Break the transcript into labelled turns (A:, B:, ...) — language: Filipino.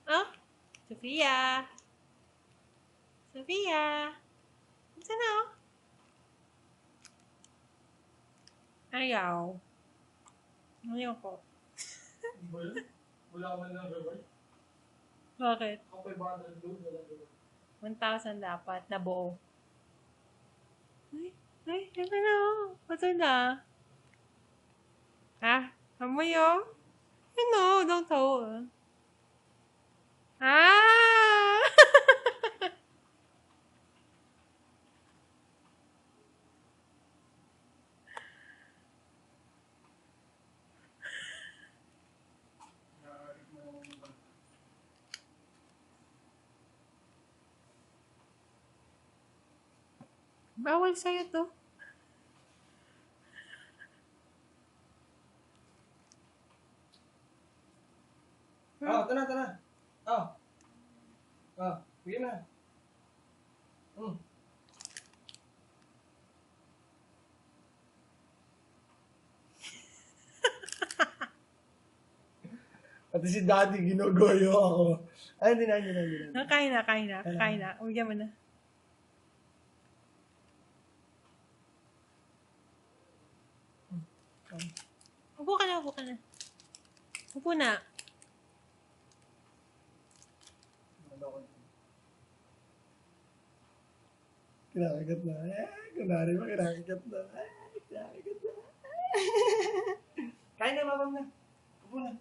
A: Oh, Sophia. Sophia. Saan na, oh? Ayaw. Ayaw ko.
B: Di ba yun? Wala ka man lang reward.
A: Bakit?
B: Ako 500 load, wala reward.
A: 1,000 dapat na buo. Ay, yan na, oh. Ito na. Ah, amoy, oh. Yan, oh. Don't hold. Ah!
B: Nakarit mo yung iba.
A: Bawal sa'yo to.
B: Oh, ito na, ito na. Oh. Oh, bigyan mo na. Pati si daddy, ginogoyo ako. Ay, hindi na, hindi na, hindi na.
A: Kain na, kain na, kain na. Bigyan mo na. Upo ka na, upo ka na. Upo na.
B: Kinakagat na. Kunwari mo, kinakagat na. Kinakagat na. Kain na, mamam na. Upo na.